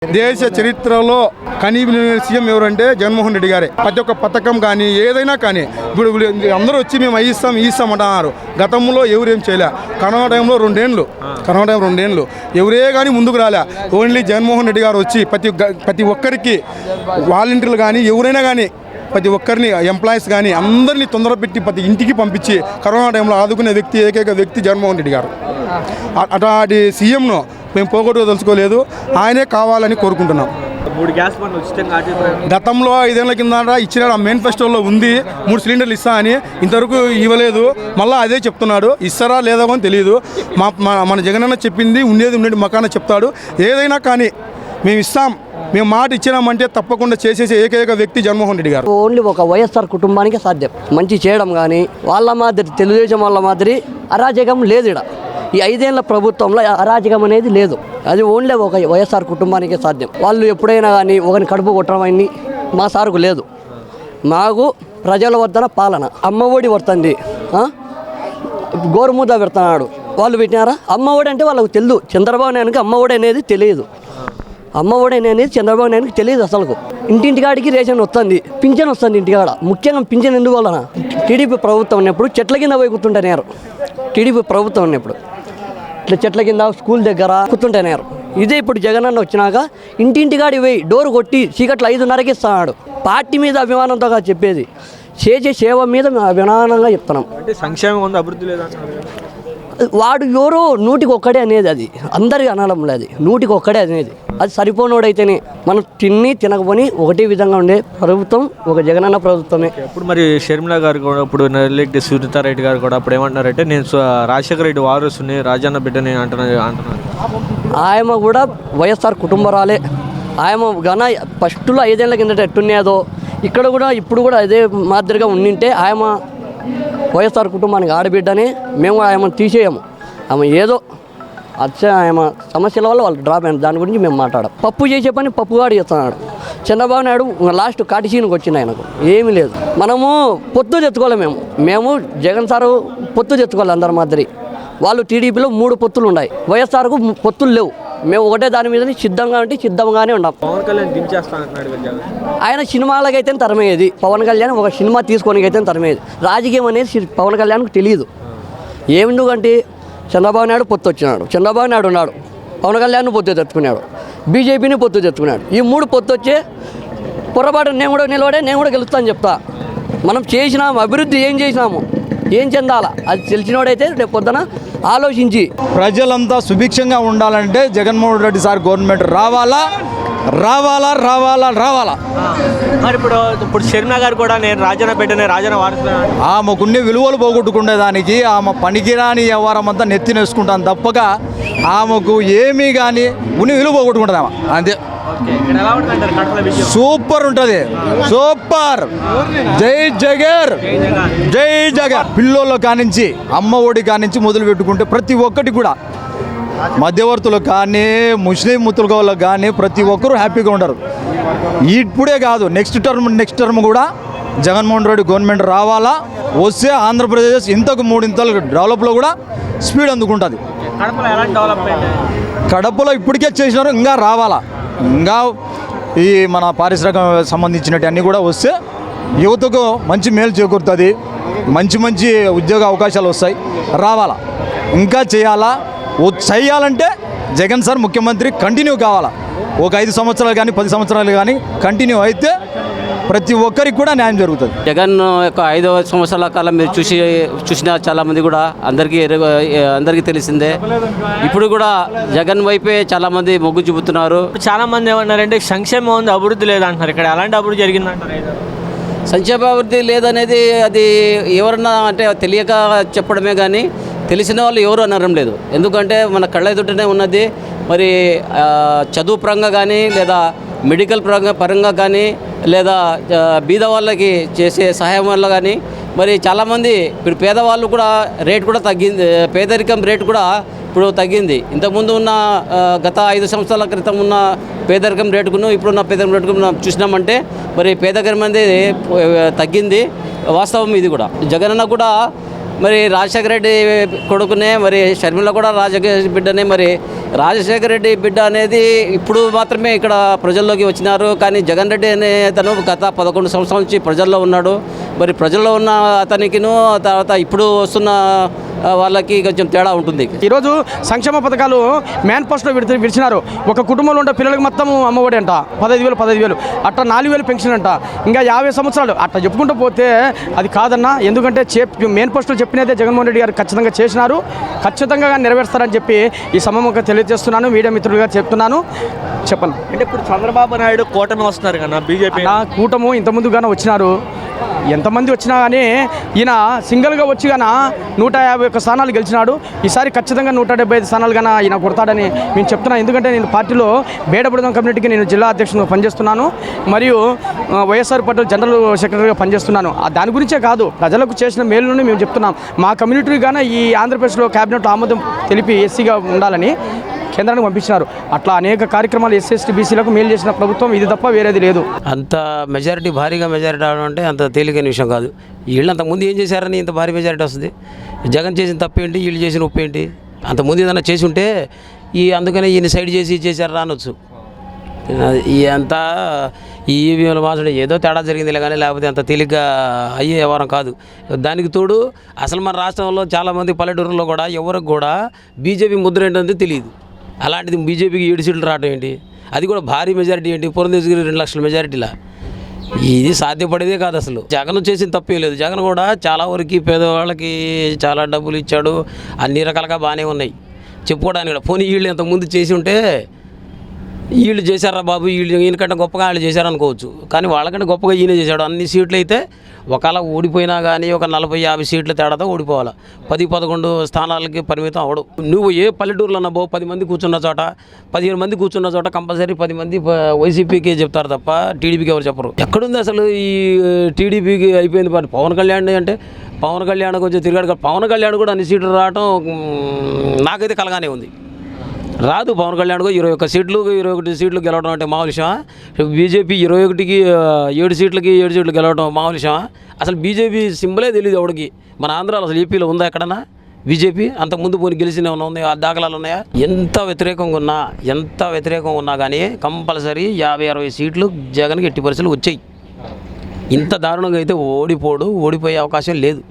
దేశ చరిత్రలో కనీవిని సీఎం ఎవరంటే జగన్మోహన్ రెడ్డి గారే. ప్రతి ఒక్క పథకం కానీ ఏదైనా కానీ ఇప్పుడు అందరూ వచ్చి మేము ఇస్తాం అంటున్నారు. గతంలో ఎవరేం చేయలే. కరోనా టైంలో రెండేళ్ళు ఎవరే కానీ ముందుకు రాలే. ఓన్లీ జగన్మోహన్ రెడ్డి గారు వచ్చి ప్రతి ఒక్కరికి వాలంటీర్లు కానీ ఎవరైనా కానీ ప్రతి ఒక్కరిని ఎంప్లాయీస్ కానీ అందరినీ తొందరపెట్టి ప్రతి ఇంటికి పంపించి కరోనా టైంలో ఆదుకునే ఏకైక వ్యక్తి జగన్మోహన్ రెడ్డి గారు. అట్లాంటి సీఎంను మేము పోగొట్టుకోదలుచుకోలేదు. ఆయనే కావాలని కోరుకుంటున్నాం. గతంలో 5 ఏళ్ల కింద ఇచ్చిన మేనిఫెస్టోలో ఉంది 3 సిలిండర్లు ఇస్తా అని, ఇంతవరకు ఇవ్వలేదు. మళ్ళీ అదే చెప్తున్నాడు. ఇస్తారా లేదా అని తెలియదు. మన జగనన్న చెప్పింది ఉండేది మకాన చెప్తాడు. ఏదైనా కానీ మేము ఇస్తాం, మేము మాట ఇచ్చినామంటే తప్పకుండా చేసేసే ఏకైక వ్యక్తి జగన్మోహన్ రెడ్డి గారు. ఓన్లీ ఒక వైఎస్ఆర్ కుటుంబానికి సాధ్యం మంచి చేయడం. కానీ వాళ్ళ మాదిరి తెలుగుదేశం వాళ్ళ మాదిరి అరాజకం లేదు. ఇక్కడ ఈ 5 ఏళ్ల ప్రభుత్వంలో అరాజకం అనేది లేదు. అది ఓన్లీ ఒక వైఎస్ఆర్ కుటుంబానికే సాధ్యం. వాళ్ళు ఎప్పుడైనా కానీ ఒకరిని కడుపు కొట్టడం అన్ని మా సార్కు లేదు. మాకు ప్రజల వద్దన పాలన. అమ్మఒడి వస్తుంది, గోరుముద్ద పెడుతున్నాడు. వాళ్ళు పెట్టినారా అమ్మఒడి అంటే వాళ్ళకు తెలియదు. చంద్రబాబు నాయుడుకి అమ్మఒడి అనేది తెలియదు. అమ్మఒడి అనేది చంద్రబాబు నాయుడుకి తెలియదు. అసలు ఇంటింటికాడికి రేషన్ వస్తుంది, పింఛన్ వస్తుంది ఇంటికాడ. ముఖ్యంగా పింఛన్ ఎందువలన టీడీపీ ప్రభుత్వం ఉన్నప్పుడు చెట్ల కింద పోయి కూర్చుంటున్నారు. టీడీపీ ప్రభుత్వం ఉన్నప్పుడు ఇట్లా చెట్ల కింద స్కూల్ దగ్గర కూర్చుంటున్నారు. ఇదే ఇప్పుడు జగనన్న వచ్చినాక ఇంటింటికాడి పోయి డోరు కొట్టి చీకట్లు 5:30కి ఇస్తున్నాడు. పార్టీ మీద అభిమానంతో చెప్పేది, చేసే సేవ మీద మేము అభిమానంగా చెప్తున్నాం. అంటే సంక్షేమం ఉంది, అభివృద్ధి లేదా? వాడు ఎవరో 100కి ఒక్కడే అనేది, అది అందరికి అనడం లేదు. 100కి ఒక్కడే అనేది. అది సరిపోనోడైతేనే మనం తినకపోని ఒకటే విధంగా ఉండే ప్రభుత్వం ఒక జగనన్న ప్రభుత్వమే. ఇప్పుడు మరి షర్మిల గారు కూడా, ఇప్పుడు నెల్లెడ్డి సునీతారెడ్డి గారు కూడా అప్పుడు ఏమంటున్నారంటే నేను రాజశేఖర రెడ్డి వారసుని, రాజన్న బిడ్డని అంటున్నారు. ఆయమ కూడా వైఎస్ఆర్ కుటుంబరాలే. ఆయమ గన ఫస్ట్లో 5 ఏళ్ల కిందట ఎట్టునేదో ఇక్కడ కూడా ఇప్పుడు కూడా అదే మాదిరిగా ఉండింటే ఆయమ వైఎస్ఆర్ కుటుంబానికి ఆడబిడ్డని మేము ఆయమను తీసేయము. ఆమె ఏదో ఆమె సమస్యల వల్ల వాళ్ళు డ్రాప్ అయిన దాని గురించి మేము మాట్లాడాం. పప్పు చేసే పని పప్పుగాడు చేస్తున్నాడు చంద్రబాబు నాయుడు. లాస్ట్ కాటిసీనికి వచ్చింది ఆయనకు ఏమీ లేదు. మనము పొత్తు తెచ్చుకోలేము. మేము జగన్ సారు పొత్తు తెచ్చుకోవాలి అందరి మాదిరి. వాళ్ళు టీడీపీలో 3 పొత్తులు ఉన్నాయి, వైఎస్ఆర్కు పొత్తులు లేవు. మేము ఒకటే దాని మీద సిద్ధంగానే ఉన్నాం. పవన్ కళ్యాణ్ దించేస్తానంటున్నాడు. ఆయన సినిమాలకైతే తరమేది. పవన్ కళ్యాణ్ ఒక సినిమా తీసుకొని అయితే తరమేది. రాజకీయం అనేది పవన్ కళ్యాణ్కి తెలియదు. ఎందుకంటే చంద్రబాబు నాయుడు పొత్తు వచ్చినాడు, చంద్రబాబు నాయుడు ఉన్నాడు, పవన్ కళ్యాణ్ పొత్తు తెచ్చుకున్నాడు, బీజేపీని పొత్తు తెచ్చుకున్నాడు. ఈ 3 పొత్తు వచ్చే పొరపాటు నేను కూడా నిలబడే, నేను కూడా గెలుస్తాను చెప్తా. మనం చేసినాము అభివృద్ధి, ఏం చేసినాము, ఏం చెందాలా అది తెలిసినోడైతే రేపు పొద్దున ఆలోచించి ప్రజలంతా సుభిక్షంగా ఉండాలంటే జగన్మోహన్ రెడ్డి సార్ గవర్నమెంట్ రావాలా. మరి ఇప్పుడు షర్మిల గారు కూడా నేను రాజన్న బిడ్డనే, రాజన్న వారసునే. ఆమెకున్ని విలువలు పోగొట్టుకునేదానికి ఆమె పనికిరాని వ్యవహారం అంతా నెత్తినేసుకుంటాను తప్పక ఆమెకు ఏమీ కానీ ఉన్ని విలువ పోగొట్టుకుంటుంది ఆమె అంతే. సూపర్ ఉంటుంది, సూపర్. జై జగన్. పిల్లోళ్ళ కానించి అమ్మ ఒడి కానించి మొదలు పెట్టుకుంటే ప్రతి ఒక్కటి కూడా మధ్యవర్తులకు కానీ ముస్లిం ముతులకు కానీ ప్రతి ఒక్కరూ హ్యాపీగా ఉండరు. ఇప్పుడే కాదు, నెక్స్ట్ టర్మ్ కూడా జగన్మోహన్ రెడ్డి గవర్నమెంట్ రావాలా. వస్తే ఆంధ్రప్రదేశ్ ఇంతకు 3 ఇంతలు డెవలప్లో కూడా స్పీడ్ అందుకుంటుంది. కడపలో ఇప్పటికే చేసినారు, ఇంకా రావాలా. ఇంకా ఈ మన పారిశ్రామిక సంబంధించినవి అన్నీ కూడా వస్తే యువతకు మంచి మేలు చేకూరుతుంది. మంచి ఉద్యోగ అవకాశాలు వస్తాయి. రావాలా, ఇంకా చేయాలంటే జగన్ సార్ ముఖ్యమంత్రి కంటిన్యూ కావాలా. ఒక 5 సంవత్సరాలు కానీ 10 సంవత్సరాలు కానీ కంటిన్యూ అయితే ప్రతి ఒక్కరికి కూడా న్యాయం జరుగుతుంది. జగన్ యొక్క 5 సంవత్సరాల కాలం మీరు చూసిన చాలామంది కూడా అందరికీ తెలిసిందే. ఇప్పుడు కూడా జగన్ వైపే చాలామంది మొగ్గు చూపుతున్నారు. చాలామంది ఏమన్నారంటే సంక్షేమం ఉంది, అభివృద్ధి లేదంటున్నారు. ఇక్కడ ఎలాంటి అభివృద్ధి జరిగిందంటారు? సంక్షేమ అభివృద్ధి లేదనేది అది ఎవరన్నా అంటే తెలియక చెప్పడమే కానీ తెలిసిన వాళ్ళు ఎవరు అనడం లేదు. ఎందుకంటే మన కళ్ళ ఎదుటనే ఉన్నది. మరి చదువు పరంగా కానీ లేదా మెడికల్ పరంగా కానీ లేదా బీద వాళ్ళకి చేసే సహాయం వల్ల కానీ మరి చాలామంది ఇప్పుడు పేదవాళ్ళు కూడా రేటు కూడా తగ్గింది. పేదరికం రేటు కూడా ఇప్పుడు తగ్గింది. ఇంతకుముందు ఉన్న గత 5 సంవత్సరాల క్రితం ఉన్న పేదరికం రేటుకును ఇప్పుడున్న పేదరికం రేటుకు చూసినామంటే మరి పేదరికం అనేది తగ్గింది. వాస్తవం ఇది కూడా. జగనన్న కూడా మరి రాజశేఖర రెడ్డి కొడుకునే, మరి షర్మిల కూడా రాజశేఖర బిడ్డనే. మరి రాజశేఖర రెడ్డి బిడ్డ అనేది ఇప్పుడు మాత్రమే ఇక్కడ ప్రజల్లోకి వచ్చినారు. కానీ జగన్ రెడ్డి అనే అతను గత 11 సంవత్సరాల నుంచి ప్రజల్లో ఉన్నాడు. మరి ప్రజల్లో ఉన్న అతనికిను తర్వాత ఇప్పుడు వస్తున్న వాళ్ళకి కొంచెం తేడా ఉంటుంది. ఈరోజు సంక్షేమ పథకాలు మేనిఫెస్టోలో విడిచినారు. ఒక కుటుంబంలో ఉండే పిల్లలకి మొత్తం అమ్మఒడి అంట 15,000 అట్లా 4,000 పెన్షన్ అంట. ఇంకా 50 సంవత్సరాలు అట్లా చెప్పుకుంటూ పోతే అది కాదన్నా. ఎందుకంటే మేనిఫెస్టోలో చెప్పినదే జగన్మోహన్ రెడ్డి గారు ఖచ్చితంగా చేసినారు, ఖచ్చితంగా నెరవేరుస్తారని చెప్పి ఈ సమయంగా తెలియజేస్తున్నాను. మీడియా మిత్రులుగా చెప్తున్నాను. చెప్పండి. అంటే ఇప్పుడు చంద్రబాబు నాయుడు కూటమి వస్తున్నారు కదా బీజేపీ కూటము ఇంతకుముందుగానే వచ్చినారు. ఎంతమంది వచ్చినా కానీ ఈయన సింగిల్గా వచ్చి గాన 151 స్థానాలు గెలిచినాడు. ఈసారి ఖచ్చితంగా 175 స్థానాలు గాన ఈయన కొడతాడని నేను చెప్తున్నాను. ఎందుకంటే నేను పార్టీలో బేడబుడదం కమ్యూనిటీకి నేను జిల్లా అధ్యక్షునిగా పనిచేస్తున్నాను, మరియు వైఎస్ఆర్ పార్టీ జనరల్ సెక్రటరీగా పనిచేస్తున్నాను. దాని గురించే కాదు, ప్రజలకు చేసిన మేలును మేము చెప్తున్నాం. మా కమ్యూనిటీ గాన ఈ ఆంధ్రప్రదేశ్లో క్యాబినెట్లో ఆమోదం తెలిపి ఎస్సీగా ఉండాలని కేంద్రానికి పంపించినారు. అట్లా అనేక కార్యక్రమాలు ఎస్సీ ఎస్టీ బీసీలకు మేలు చేసిన ప్రభుత్వం ఇది తప్ప వేరేది లేదు. అంత మెజారిటీ భారీగా మెజారిటీ రావడం అంటే అంత తేలికైన విషయం కాదు. వీళ్ళు అంతకుముందు ఏం చేశారని ఇంత భారీ మెజారిటీ వస్తుంది? జగన్ చేసిన తప్పేంటి, వీళ్ళు చేసిన ఉప్పేంటి? అంతకుముందు ఏదైనా చేసి ఉంటే అందుకనే ఈయన సైడ్ చేసి చేశారు రానొచ్చు. అంతా ఈ ఈవీఎంల మాసడం ఏదో తేడా జరిగిందిలే కానీ లేకపోతే అంత తేలిగ్గా అయ్యే వ్యవహారం కాదు. దానికి తోడు అసలు మన రాష్ట్రంలో చాలామంది పల్లెటూరులో కూడా ఎవరికి కూడా బీజేపీ ముద్ర ఏంటంటే తెలియదు. అలాంటిది బీజేపీకి 7 సీట్లు రావడం ఏంటి? అది కూడా భారీ మెజారిటీ ఏంటి? పురంధేశ్వరి 2 లక్షల మెజారిటీలా? ఇది సాధ్యపడేదే కాదు అసలు. జగన్ చేసిన తప్పే లేదు. జగన్ కూడా చాలా వరకు పేదవాళ్ళకి చాలా డబ్బులు ఇచ్చాడు, అన్ని రకాలుగా బాగానే ఉన్నాయి చెప్పుకోవడానికి కూడా. పోనీ వీళ్ళు ఇంతకుముందు చేసి ఉంటే వీళ్ళు చేశారా బాబు, వీళ్ళు ఈయనకంటే గొప్పగా వాళ్ళు చేశారనుకోవచ్చు. కానీ వాళ్ళకంటే గొప్పగా ఈయన చేశాడు. అన్ని సీట్లు అయితే ఒకవేళ ఓడిపోయినా కానీ ఒక 40-50 సీట్ల తేడాతో ఓడిపోవాలి. 10-11 స్థానాలకి పరిమితం అవడు. నువ్వు ఏ పల్లెటూరులో అన్నాబో 10 మంది కూర్చున్న చోట, 15 మంది కూర్చున్న చోట కంపల్సరీ 10 మంది వైసీపీకి చెప్తారు తప్ప టీడీపీకి ఎవరు చెప్పరు. ఎక్కడుంది అసలు ఈ టీడీపీకి అయిపోయింది పార్టీ? పవన్ కళ్యాణ్ అంటే పవన్ కళ్యాణ్ కొంచెం తిరిగాడు. పవన్ కళ్యాణ్ కూడా అన్ని సీట్లు రావటం నాకైతే కలగానే ఉంది. రాదు పవన్ కళ్యాణ్ 21 సీట్లు 21 సీట్లు గెలవడం అంటే మామూలు విషయమా? బీజేపీ 21కి 7 సీట్లకి 7 సీట్లు గెలవడం మామూలు విషయమా? అసలు బీజేపీ సింబలే తెలియదు ఎవడికి. మన ఆంధ్రాలో అసలు ఏపీలో ఉందా ఎక్కడన్నా బీజేపీ? అంతకుముందు పోనీ గెలిచిన ఏమైనా ఉంది? ఆ దాఖలాలు ఉన్నాయా? ఎంత వ్యతిరేకంగా ఉన్నా కానీ కంపల్సరీ 50-60 సీట్లు జగన్కి ఎట్టి పరిస్థితులు వచ్చాయి. ఇంత దారుణంగా అయితే ఓడిపోయే అవకాశం లేదు.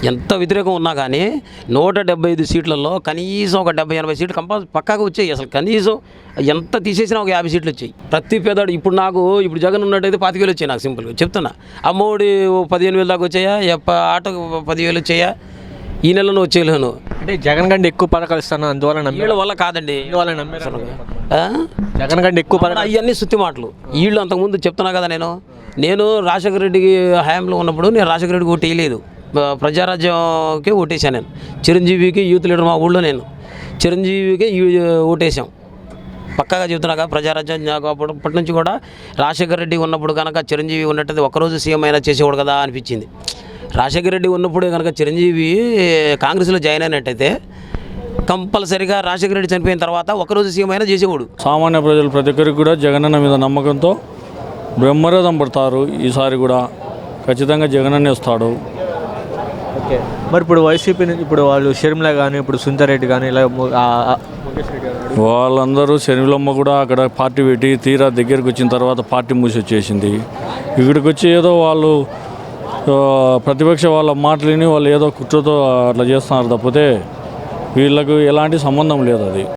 ఎంత వ్యతిరేకం ఉన్నా కానీ 175 సీట్లలో కనీసం ఒక 70-80 సీట్లు పక్కాగా వచ్చాయి. అసలు కనీసం ఎంత తీసేసినా ఒక 50 సీట్లు వచ్చాయి. ప్రతి పేదాడు ఇప్పుడు జగన్ ఉన్నట్టయితే 25,000 వచ్చాయి. నాకు సింపుల్గా చెప్తున్నా. అమ్మఒడి 15,000 దాకా వచ్చాయా? ఆటోకు 10,000 వచ్చాయా? ఈ నెలలో వచ్చేయలేను. అంటే జగన్ కంటే ఎక్కువ పథకాలు ఇస్తాను అందువల్ల వీళ్ళ వల్ల కాదండి. జగన్ కంటే ఎక్కువ పథకాలు అవన్నీ సుత్తి మాటలు. వీళ్ళు అంతకుముందు చెప్తున్నా కదా, నేను రాజశేఖర రెడ్డికి హయాంలో ఉన్నప్పుడు నేను రాజశేఖర రెడ్డికి ఓటు వేయలేదు. ప్రజారాజ్యంకి ఓటేసాను. నేను చిరంజీవికి యూత్ లీడర్ మా ఊళ్ళో నేను చిరంజీవికి ఓటేసాం. పక్కాగా చెబుతున్నాక ప్రజారాజ్యం అప్పటి నుంచి కూడా రాజశేఖర రెడ్డి ఉన్నప్పుడు కనుక చిరంజీవి ఉన్నట్టయితే ఒక్కరోజు సీఎం అయినా చేసేవాడు కదా అనిపించింది. రాజశేఖర రెడ్డి ఉన్నప్పుడే కనుక చిరంజీవి కాంగ్రెస్లో జాయిన్ అయినట్టయితే కంపల్సరీగా రాజశేఖర రెడ్డి చనిపోయిన తర్వాత ఒకరోజు సీఎం అయినా చేసేవాడు. సామాన్య ప్రజలు ప్రతి ఒక్కరికి కూడా జగనన్న మీద నమ్మకంతో బ్రహ్మరథం పడతారు. ఈసారి కూడా ఖచ్చితంగా జగనన్నే వస్తాడు. ఓకే. మరి ఇప్పుడు వైసీపీ ఇప్పుడు వాళ్ళు షర్మిల కానీ ఇప్పుడు సునీతారెడ్డి కానీ ఇలా వాళ్ళందరూ శనిలమ్మ కూడా అక్కడ పార్టీ పెట్టి తీరా దగ్గరికి వచ్చిన తర్వాత పార్టీ మూసి వచ్చేసింది. ఇక్కడికి వచ్చి ఏదో వాళ్ళు ప్రతిపక్ష వాళ్ళ మాటలని వాళ్ళు ఏదో కుట్రతో అట్లా చేస్తున్నారు తప్పితే వీళ్ళకు ఎలాంటి సంబంధం లేదు. అది